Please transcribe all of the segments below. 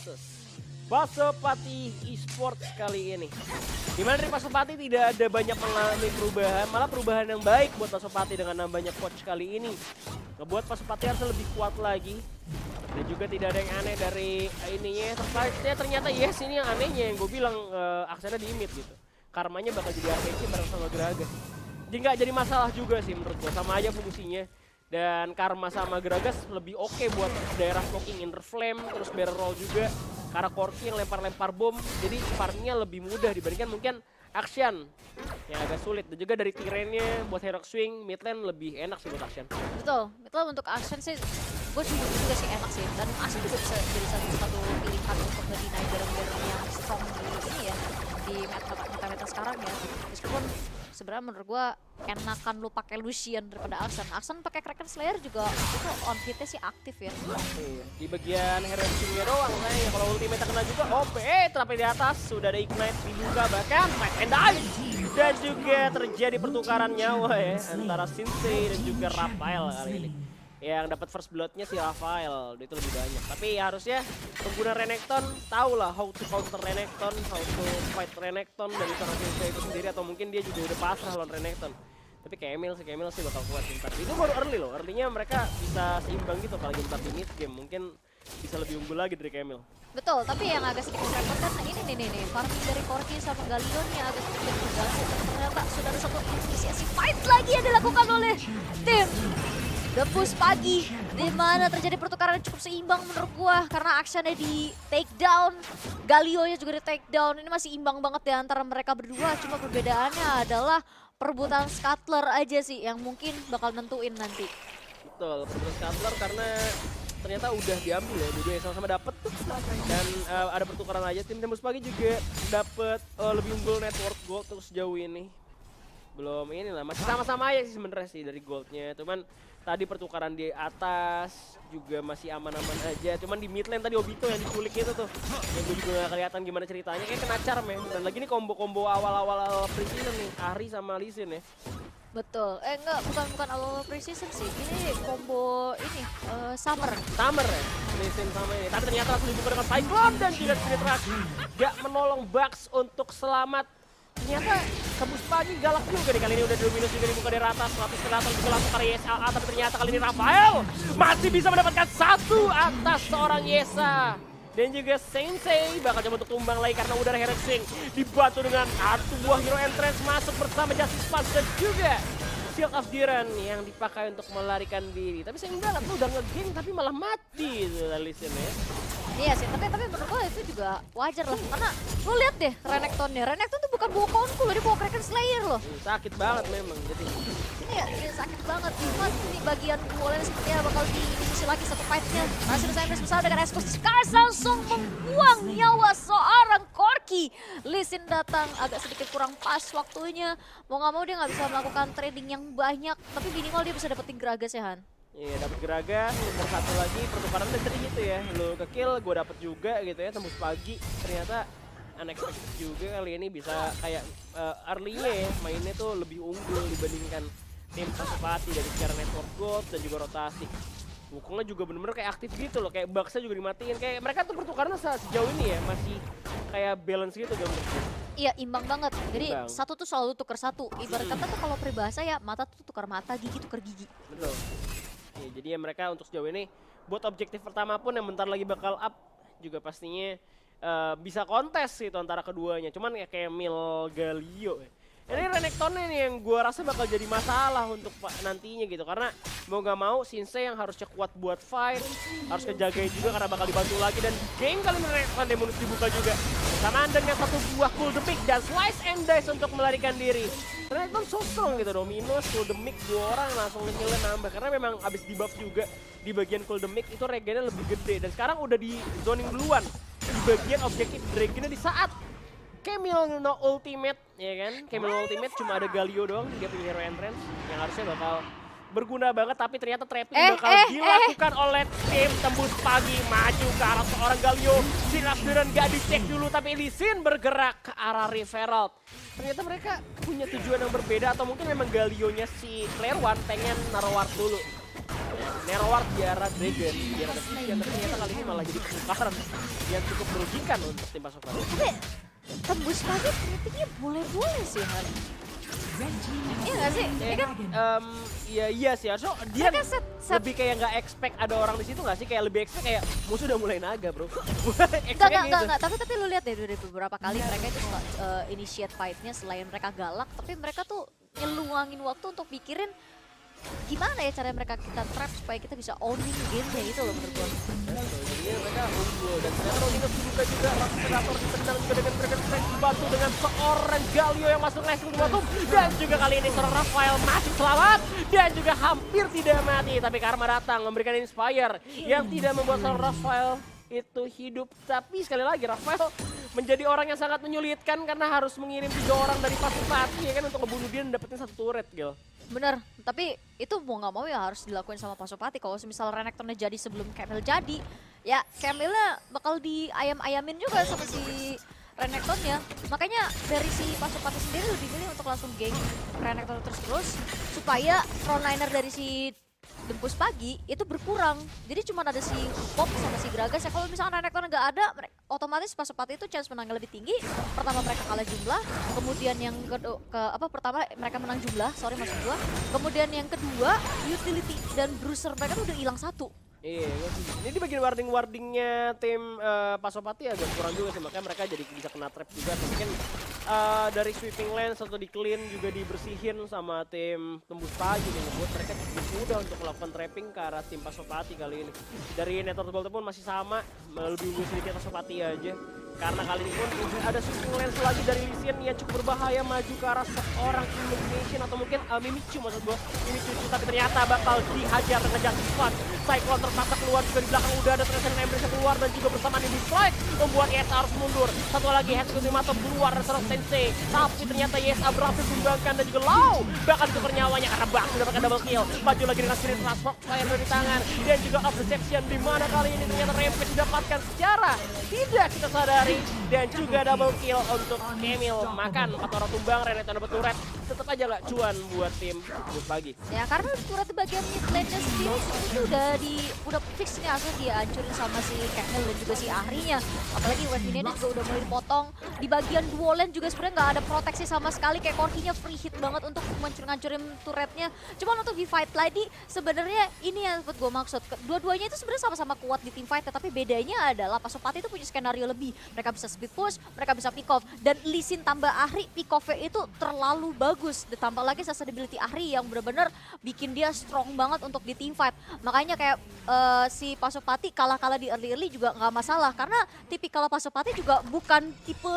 versus Pasopati Esports kali ini. Dimana dari Pasopati tidak ada banyak mengalami perubahan, malah perubahan yang baik buat Pasopati dengan nambahnya coach kali ini. Ngebuat Pasopati harus lebih kuat lagi. Dan juga tidak ada yang aneh dari ininya. Ternyata yes, ini yang anehnya yang gue bilang aksennya di mid gitu. Karmanya bakal jadi APC bareng sama Gragas. Jadi nggak jadi masalah juga sih menurut gue, sama aja fungsinya. Dan Karma sama Gragas lebih oke buat daerah blocking Inner Flame, terus barrel roll juga. Karena Corki yang lempar-lempar bom, jadi farmnya lebih mudah dibandingkan mungkin Action yang agak sulit. Dan juga dari Tyrannya buat Hero Swing, mid lane lebih enak sih buat Action. Betul, untuk Action sih gue juga sih enak sih. Dan Action juga bisa jadi satu pilihan untuk nge-deny bareng-bareng yang strong di ini ya, di meta-meta sekarang ya. Meskipun sebenarnya menurut gue enakan lu pakai Lucian daripada Action. Action pakai Kraken Slayer juga itu on hitnya sih aktif ya. Iya. Di bagian Hero Swingnya doang kayaknya, kalau ultimate kena juga OP, terapi di atas sudah ada Ignite dibuka, bahkan Fight and Die. Dan juga terjadi pertukaran nyawa ya antara Sintry dan juga Raphael kali ini. Yang dapat first blood-nya si Raphael, itu lebih banyak. Tapi harusnya pengguna Renekton tahu lah how to counter Renekton, how to fight Renekton dari seorang Sintry itu sendiri, atau mungkin dia juga udah pasrah lawan Renekton. Tapi Camille sih bakal kuat Intar. Itu baru early loh, early-nya mereka bisa seimbang gitu, apalagi Intar di mid game. Mungkin bisa lebih unggul lagi dari Camille. Betul, tapi yang agak sedikit repot kan ini nih, farming dari Corki sama Galleon yang agak sedikit terganggu. Ternyata sudah ada satu inisiasi fight lagi yang dilakukan oleh tim The Push Pagi, di mana terjadi pertukaran yang cukup seimbang menurut gua karena actionnya di take down, Galio-nya juga di take down. Ini masih imbang banget di antara mereka berdua, cuma perbedaannya adalah perebutan Scuttler aja sih yang mungkin bakal nentuin nanti. Betul, perebutan Scuttler karena ternyata udah diambil ya, dua yang sama-sama dapet tuh. Dan ada pertukaran aja, tim Tembus Pagi juga dapet lebih unggul network gold terus sejauh ini. Belum ini lah, masih sama-sama aja sih sebenarnya sih dari goldnya, cuman tadi pertukaran di atas juga masih aman-aman aja. Cuman di mid lane tadi Obito yang diculik itu tuh, yang gue juga gak kelihatan gimana ceritanya, kayak kena charm ya. Dan lagi nih combo-combo awal-awal pre-season nih, Ahri sama Lee Sin ya. Betul, enggak, bukan awal pre-season sih, ini combo ini, Summer ya, Lee Sin sama ini. Tapi ternyata langsung dibuka dengan Cyclone dan juga Spirit Rush gak menolong Bucks untuk selamat. Ternyata Tembus Pagi galak juga nih, kali ini udah Dominus juga dibuka dari atas, lapis ke atas juga langsung karena YSA, tapi ternyata kali ini Raphael masih bisa mendapatkan satu atas seorang Yesa. Dan juga Sensei bakal coba untuk tumbang lagi karena udah ada Hero Swing dibantu dengan satu buah Hero Entrance masuk bersama Justice Pass dan juga Shield of Diran yang dipakai untuk melarikan diri. Tapi saya enggak lah, tuh udah nge-gang tapi malah mati tuh Alisin ya. Iya sih, tapi menurut gue itu juga wajar lah, karena lo lihat deh Renektonnya, Renekton tuh bukan bawa Konku loh, dia bawa Kraken Slayer loh. Sakit banget memang, jadi ini ya sakit banget. Cuma ini bagian boleh sepertinya bakal diisi lagi satu fight-nya. Masih saya bersama dengan Escos Scars langsung membuang nyawa seorang Corki. Lee Sin datang agak sedikit kurang pas waktunya, mau nggak mau dia nggak bisa melakukan trading yang banyak, tapi minimal dia bisa dapetin Gragas ya Han. iya, dapat Gragas, nomor satu lagi pertukaran dan tadi gitu ya, lu ke kill, gue dapet juga gitu ya, Tembus Pagi. Ternyata unexpected juga kali ini bisa kayak early-nya ya, mainnya tuh lebih unggul dibandingkan tim Pasopati dari secara network gold dan juga rotasi. Wukongnya juga bener-bener kayak aktif gitu loh, kayak Bucks-nya juga dimatiin. Kayak mereka tuh pertukaran sejauh ini ya, masih kayak balance gitu gambarnya. Iya, imbang banget. Jadi Imbang. satu tuh selalu tuker satu. Ibarat kata tuh kalau peribahasa ya, mata tuh tukar mata, gigi tukar gigi. Betul. Ya, jadi ya mereka untuk sejauh ini buat objektif pertama pun yang bentar lagi bakal up juga pastinya bisa kontes gitu antara keduanya. Cuman ya kayak Mil Galio ya. Ini Renektonnya nih yang gue rasa bakal jadi masalah untuk nantinya gitu, karena mau gak mau Sensei yang harusnya kuat buat fight harus ngejagain juga karena bakal dibantu lagi. Dan game kali ini Renekton Demonus dibuka juga bersamaan dengan satu buah Cool the Mic dan Slice and Dice untuk melarikan diri. Renekton so strong gitu, Dominus, Cool the Mic, dua orang langsung ngilin nambah karena memang abis di buff juga di bagian Cool the Mic itu regennya lebih gede. Dan sekarang udah di zoning duluan di bagian objektif regennya di saat Camille no ultimate, ya kan? Camille no ultimate cuma ada Galio doang, dia punya Hero Entrance yang harusnya bakal berguna banget, tapi ternyata trapping bakal dilakukan oleh tim Tembus Pagi. Maju ke arah seorang Galio, si Rasduran gak dicek dulu, tapi Lee Sin bergerak ke arah Riverald. Ternyata mereka punya tujuan yang berbeda, atau mungkin memang Galionya si Claire One pengen naruh ward dulu. Nerowar Tiara Dragon, Tiara Dragon, tapi ternyata kali ini malah jadi pertukaran yang cukup merugikan untuk tim pasukan. Tapi tembus pagi trappingnya boleh-boleh sih Han. Iya nggak sih? Ini kan Iya sih, harusnya dia mereka set lebih kayak nggak expect ada orang di situ nggak sih? Kayak lebih expect kayak musuh udah mulai naga bro. enggak. Tapi lu lihat deh dari beberapa kali mereka itu initiate fight-nya selain mereka galak, tapi mereka tuh nyeluangin waktu untuk mikirin gimana ya cara mereka kita trap supaya kita bisa owning game-nya itu loh menurut gua. Jadi mereka unggul dan ternyata Rodinus dibuka juga, Raptor ditendang juga dengan Dragon Strike dibantu dengan seorang Galio yang masuk langsung di bottom, dan juga kali ini seorang Rafael masih selamat dan juga hampir tidak mati, tapi Karma datang memberikan inspire yang tidak membuat seorang Rafael itu hidup. Tapi sekali lagi Rafael menjadi orang yang sangat menyulitkan karena harus mengirim 3 orang dari Pasupati ya kan untuk ngebunuh dia dan dapetin 1 turret Gil. Bener, tapi itu mau nggak mau ya harus dilakuin sama Pasupati. Kalau misal Renektonnya jadi sebelum Camille jadi, ya Camille bakal diayam-ayamin juga sama si Renektonnya. Makanya dari si Pasupati sendiri lebih milih untuk langsung gank Renekton terus supaya frontliner dari si Dempus Pagi itu berkurang. Jadi cuma ada si Pop sama si Gragas ya. Kalau misalnya Renekton nggak ada, otomatis Pasupati itu chance menangnya lebih tinggi. Pertama mereka kalah jumlah, kemudian yang pertama mereka menang jumlah, sorry maksud gua. Kemudian yang kedua, utility dan bruiser mereka tuh udah hilang 1. Iya, ini di bagian wardingnya tim Pasopati agak kurang juga sih, makanya mereka jadi bisa kena trap juga. Atau mungkin dari sweeping lens atau di clean juga dibersihin sama tim Tembus Pagi nih, membuat mereka cukup mudah untuk melakukan trapping ke arah tim Pasopati kali ini. Dari network gold pun masih sama, lebih unggul sedikit Pasopati aja. Karena kali ini pun ada sweeping lens lagi dari Lee Sin yang cukup berbahaya maju ke arah seorang Illumination atau mungkin Mimichu maksud gua. Mimichu, tapi ternyata bakal dihajar dengan Justice Fund. Cyclone terpaksa keluar juga di belakang, udah ada Treasure Embrace yang keluar dan juga bersamaan ini Strike membuat YSA harus mundur. Satu lagi Head Ultimatum keluar dari seorang Sensei, tapi ternyata YSA berhasil disumbangkan dan juga Lau bakal ditukar nyawanya karena Bak mendapatkan double kill. Maju lagi dengan Spirit Transport Fire dari tangan dan juga Up Deception, di mana kali ini ternyata Rampage didapatkan secara tidak kita sadari dan juga double kill untuk Camille. Makan 4 orang tumbang, Renekton dapat turret, tetap aja nggak cuan buat tim Tembus Pagi. Ya karena turret di bagian mid lane-nya sendiri itu udah fix nih asal dia hancurin sama si Camille dan juga si Ahrinya. Apalagi wave minion juga udah mulai dipotong. Di bagian duo lane juga sebenarnya nggak ada proteksi sama sekali, kayak Corki-nya free hit banget untuk ngancurin turretnya. Cuman untuk di fight lagi sebenarnya ini yang buat gue maksud. Dua-duanya itu sebenarnya sama-sama kuat di team fight, tapi bedanya adalah Pasupati itu punya skenario lebih. Mereka bisa speed push, mereka bisa pick off, dan Lee Sin tambah Ahri pick off-nya itu terlalu bagus. Ditambah lagi sustainability Ahri yang benar-benar bikin dia strong banget untuk di team fight. Makanya kayak si Pasupati kalah-kalah di early juga nggak masalah, karena tipikal Pasupati juga bukan tipe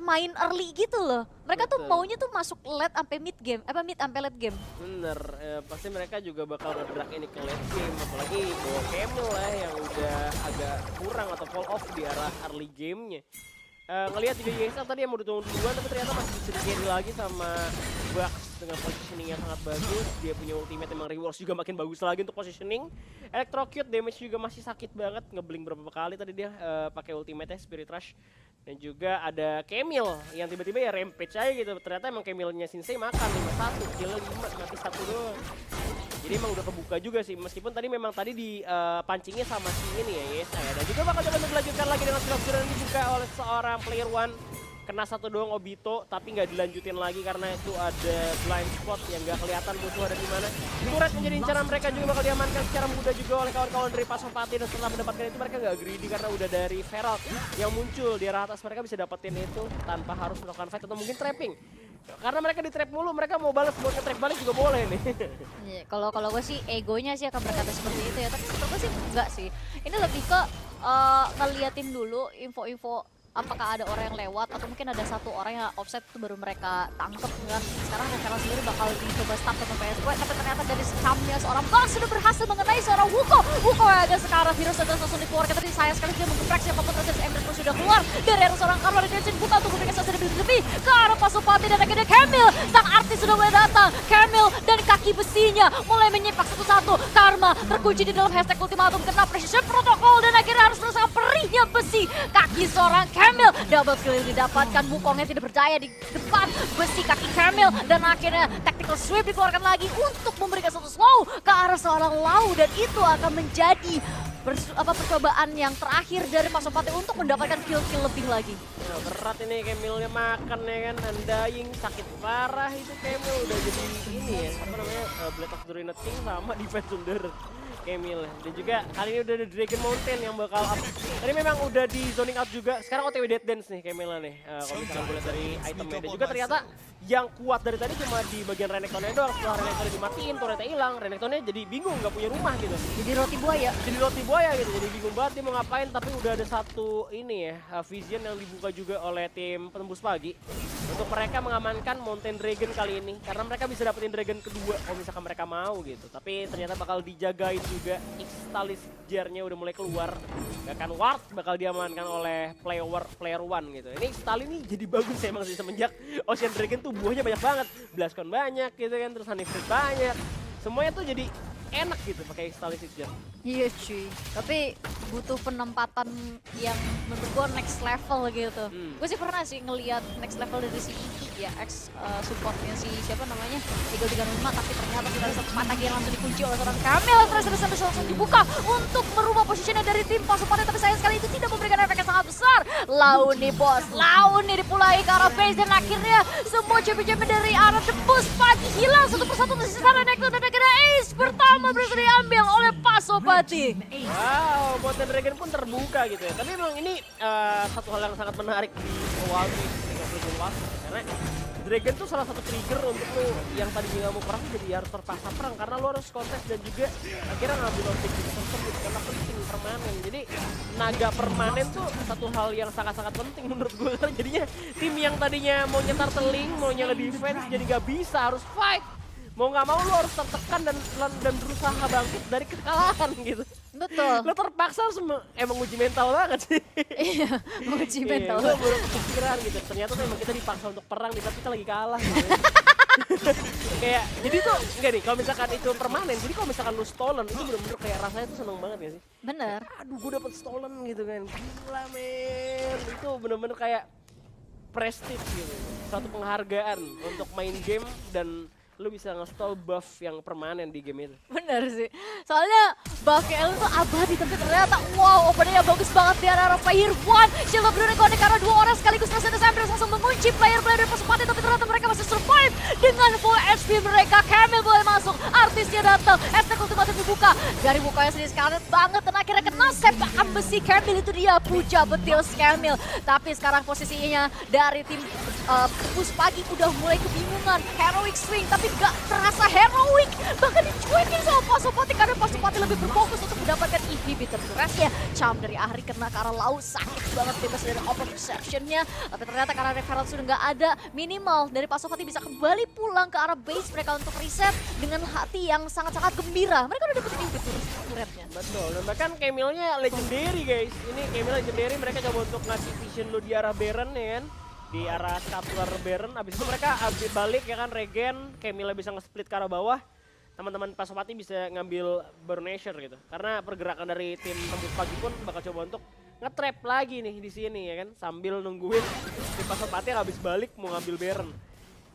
main early gitu loh. Mereka tuh maunya tuh masuk late sampai mid game, mid sampai late game. Bener, pasti mereka juga bakal ngedrag ini ke late game, apalagi bawa Camille lah yang udah agak kurang atau fall off di arah early gamenya. Ngelihat juga YSL tadi yang mau ditunggu duluan, tapi ternyata masih bisa di-carry lagi sama Bucks dengan positioning yang sangat bagus. Dia punya ultimate, emang rewards juga makin bagus lagi untuk positioning. Electrocute damage juga masih sakit banget, ngeblink berapa kali tadi dia pakai ultimate-nya Spirit Rush. Dan juga ada Camille yang tiba-tiba ya rampage aja gitu. Ternyata emang Camille-nya Sensei makan 5-1, kill 5, mati 1 doang. Jadi emang udah kebuka juga sih, meskipun tadi memang tadi dipancingnya sama si ini ya YSA ya. Dan juga bakal coba dilanjutkan lagi dengan skill yang dibuka oleh seorang player one. Kena 1 doang Obito, tapi nggak dilanjutin lagi karena itu ada blind spot yang nggak kelihatan musuh ada di mana. Turret menjadi incaran mereka juga bakal diamankan secara mudah juga oleh kawan-kawan dari Pasopati, dan setelah mendapatkan itu mereka nggak greedy karena udah dari Feral yang muncul di arah atas, mereka bisa dapetin itu tanpa harus melakukan fight atau mungkin trapping. Karena mereka di trap mulu, mereka mau balas buat nge-trap balik juga boleh nih. Kalau gue sih egonya sih akan berkata seperti itu ya, tapi menurut gue sih enggak sih. Ini lebih ke ngeliatin dulu info-info apakah ada orang yang lewat atau mungkin ada 1 orang yang offset itu baru mereka tangkep kan. Sekarang Reveral sendiri bakal dicoba stop sama PS2, tapi ternyata dari scamnya seorang Bang sudah berhasil mengenai seorang Wuko yang agak sekarang virus sudah langsung dikeluarkan. Tadi sayang sekali dia menggeprek siapapun terus Empress pun sudah keluar dari arah seorang Karma, dan dia buka untuk memberikan sesuatu lebih ke arah Pasupati, dan akhirnya Camille sang artis sudah mulai datang. Camille dan kaki besinya mulai menyipak satu-satu. Karma terkunci di dalam hashtag ultimatum, kena precision protokol, dan akhirnya harus merasakan perihnya besi kaki seorang Camille. Double kill didapatkan, Wukongnya tidak berdaya di depan besi kaki Camille, dan akhirnya tactical Tactical Sweep dikeluarkan lagi untuk memberikan satu slow ke arah seorang Lau. Dan itu akan menjadi percobaan yang terakhir dari Pasopati untuk mendapatkan kill-kill lebih lagi. Nah, berat ini Camille-nya makan ya kan, Undying sakit parah itu Camille udah jadi ini ya, apa namanya, Blade of the Ruined King sama Defense Under Camille. Dan juga kali ini udah ada Dragon Mountain yang bakal up. Tadi memang udah di zoning out juga, sekarang OTW Dead Dance nih Camille nih, kalau misalkan gue lihat dari itemnya. Dan juga ternyata yang kuat dari tadi cuma di bagian Renektonnya doang, setelah Renektonnya dimatiin, turretnya hilang, Renektonnya jadi bingung, gak punya rumah gitu. Jadi roti buaya. Jadi roti buaya gitu, jadi bingung banget dia mau ngapain. Tapi udah ada satu ini ya, vision yang dibuka juga oleh tim Penembus Pagi untuk mereka mengamankan Mountain Dragon kali ini, karena mereka bisa dapetin Dragon kedua kalau misalkan mereka mau gitu. Tapi ternyata bakal dijagain juga, Ixtalis Jar-nya udah mulai keluar, gak akan ward, bakal diamankan oleh player one gitu. Ini Ixtalis nih jadi bagus emang sih semenjak Ocean Dragon tuh buahnya banyak banget, Blastcon banyak gitu kan, terus Honey Fruit banyak, semuanya tuh jadi enak gitu pakai Ixtalis Jar. Iya cuy, tapi butuh penempatan yang menurut gue next level gitu. Gue sih pernah sih ngeliat next level dari si Iki ya, supportnya si siapa namanya, Eagle 35, tapi ternyata sudah ada satu patah yang langsung dikunci oleh seorang Camille. Terus langsung dibuka untuk merubah posisinya dari tim Pasopati, tapi sayang sekali itu tidak memberikan efek yang sangat besar. Lau nih bos, Lau nih dipulai ke arah base, dan akhirnya semua champion dari arah Tembus Pagi hilang satu persatu tersisa Renekton, dan akhirnya ace pertama berhasil diambil oleh Pasopati. Wow, Mountain Dragon pun terbuka gitu ya. Tapi memang ini satu hal yang sangat menarik di Wild Rift karena Dragon tuh salah satu trigger untuk lo yang tadinya nggak mau perang jadi harus terpaksa perang, karena lo harus kontes dan juga akhirnya ngambil objektif tersebut karena penting permanen. Jadi naga permanen tuh satu hal yang sangat-sangat penting menurut gue, karena jadinya tim yang tadinya mau nyetar teling, mau nyala defense jadi nggak bisa, harus fight. Mau nggak mau lo harus tertekan dan berusaha bangkit dari kekalahan gitu. Betul. Lo terpaksa harus emang uji mental banget sih. Iya, uji mental. Gue baru kepikiran gitu. Ternyata tuh emang kita dipaksa untuk perang nih, tapi kita lagi kalah gitu. Kayak jadi tuh enggak nih, kalau misalkan itu permanen, jadi kalau misalkan lu stolen itu bener-bener kayak rasanya tuh seneng banget ya sih. Bener. Aduh, gue dapet stolen gitu kan. Gila men. Itu bener-bener kayak prestige gitu. Suatu penghargaan untuk main game dan lu bisa nge-stall buff yang permanen di game itu. Bener sih. Soalnya buffnya Elu tuh abadi, tapi ternyata wow, openingnya bagus banget di arah player one. Shield of Blue Connect karena dua orang sekaligus Mercedes Empress langsung mengunci player-player dari Pasopati, tapi ternyata mereka masih survive dengan full HP mereka. Camille boleh masuk, artisnya datang, Estek ultimatum dibuka. Dari mukanya sendiri sekarat banget dan akhirnya kena sepakan besi. Camille itu dia, puja betil Camille. Tapi sekarang posisinya dari tim Tembus Pagi udah mulai kebingungan. Heroic swing, tapi gak terasa heroic, bahkan dicuekin sama Pasopati karena Pasopati lebih berfokus untuk mendapatkan inhibitor turretnya. Charm dari Ahri kena ke arah Lau, sakit banget bebas dari open perception-nya, tapi ternyata karena referral sudah nggak ada, minimal dari Pasopati bisa kembali pulang ke arah base mereka untuk reset dengan hati yang sangat-sangat gembira. Mereka udah dapetin inhibitor turretnya. Betul, dan bahkan Camille-nya legendary guys. Ini Camille legendary, mereka coba untuk ngasih vision lu di arah Baron ya kan, di arah Scuttler Baron. Abis itu mereka balik ya kan, regen, Camille bisa nge-split ke arah bawah, teman-teman Pasopati bisa ngambil Burnature gitu. Karena pergerakan dari tim Tembus Pagi pun bakal coba untuk nge-trap lagi nih di sini ya kan, sambil nungguin tim Pasopati yang habis balik mau ngambil Baron.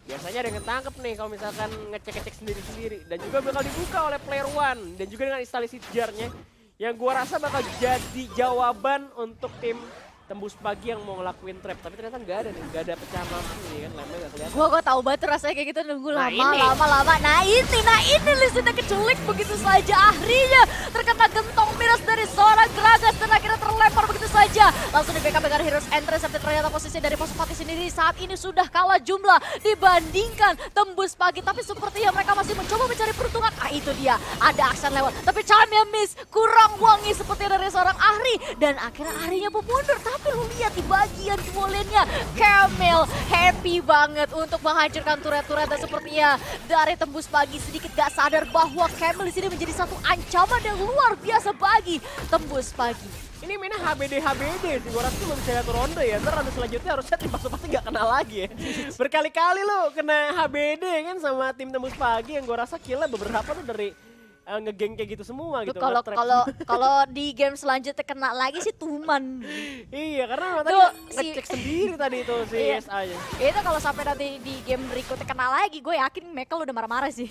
Biasanya ada yang ketangkep nih kalau misalkan ngecek-ngecek sendiri-sendiri, dan juga bakal dibuka oleh player one, dan juga dengan instalasi Jar-nya yang gua rasa bakal jadi jawaban untuk tim Tembus Pagi yang mau ngelakuin trap, tapi ternyata nggak ada nih, nggak ada pecahan lampu nih kan, lemnya nggak kelihatan. Gua tahu banget rasanya kayak gitu, nunggu Nah, lama. Nah ini listriknya keculik begitu saja. Ahrinya terkena gentong miras dari seorang Gragas dan akhirnya terlempar begitu saja. Langsung di backup dengan Heroes Entrance, tapi ternyata posisi dari Pasopati sendiri saat ini sudah kalah jumlah dibandingkan Tembus Pagi. Tapi sepertinya mereka masih mencoba mencari peruntungan. Itu dia, ada aksen lewat, tapi charmnya miss, kurang wangi seperti dari seorang Ahri, dan akhirnya Ahrinya pun mundur. Tapi lu lihat di bagian duelennya, Camille happy banget untuk menghancurkan turret-turret, dan sepertinya dari Tembus Pagi sedikit gak sadar bahwa Camille di sini menjadi satu ancaman yang luar biasa bagi Tembus Pagi. Ini mainnya HBD sih, gua rasa cuma bisa satu ronde ya, ntar ronde selanjutnya harusnya tim Pasopati gak kena lagi ya. Berkali-kali lo kena HBD kan sama tim Tembus Pagi, yang gua rasa killnya beberapa tuh dari ngegeng kayak gitu semua gitu. Kalau di game selanjutnya kena lagi sih tuman. Iya, karena Tuh, sih. ngecek sendiri tadi itu si Iya. SA-nya. Itu kalau sampai nanti di game berikutnya kena lagi, gue yakin Michael udah marah-marah sih.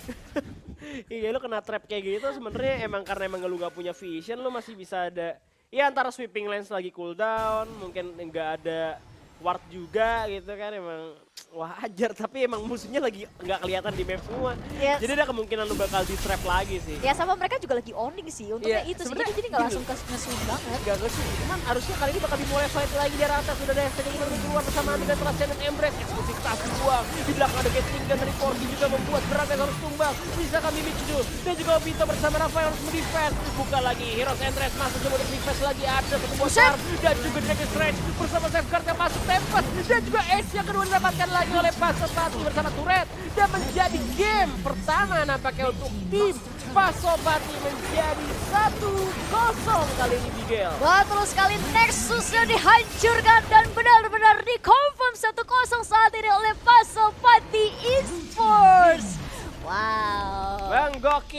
Iya lu kena trap kayak gitu sebenarnya emang karena emang lu gak punya vision lu masih bisa ada ya antara sweeping lens lagi cooldown mungkin nggak ada ward juga gitu kan emang wajar tapi emang musuhnya lagi nggak kelihatan di map semua. Yes. Jadi ada kemungkinan lu bakal di trap lagi sih. Ya sama mereka juga lagi owning sih, untungnya Iya, itu sih. sebenarnya Jadi nggak gini langsung ke nge-swing banget. Gak sih, cuman harusnya kali ini bakal dimulai fight lagi di arah atas. Sudah ada Estetik yang keluar bersama dengan Trasen dan Embrace. Eksklusivitas buang. Di belakang ada Gatling Gun dari Corki juga membuat berat yang harus tumbang. Bisa kami Michidu dan juga Obito bersama Rafael harus mendefense. Buka lagi Heroes Endress masuk coba untuk defense lagi. Ada satu buah star dan juga Dragon Strange bersama Safeguard yang masuk Tempest. Dan juga Ace yang kedua didapatkan lagi oleh Pasopati bersama Turret. Dan menjadi game pertama nampaknya untuk tim Pasopati menjadi 1-0 kali ini Bigel. Betul sekali, Nexusnya dihancurkan dan benar-benar di-confirm 1-0 saat ini oleh Pasopati Esports. Wow. Bang Goki.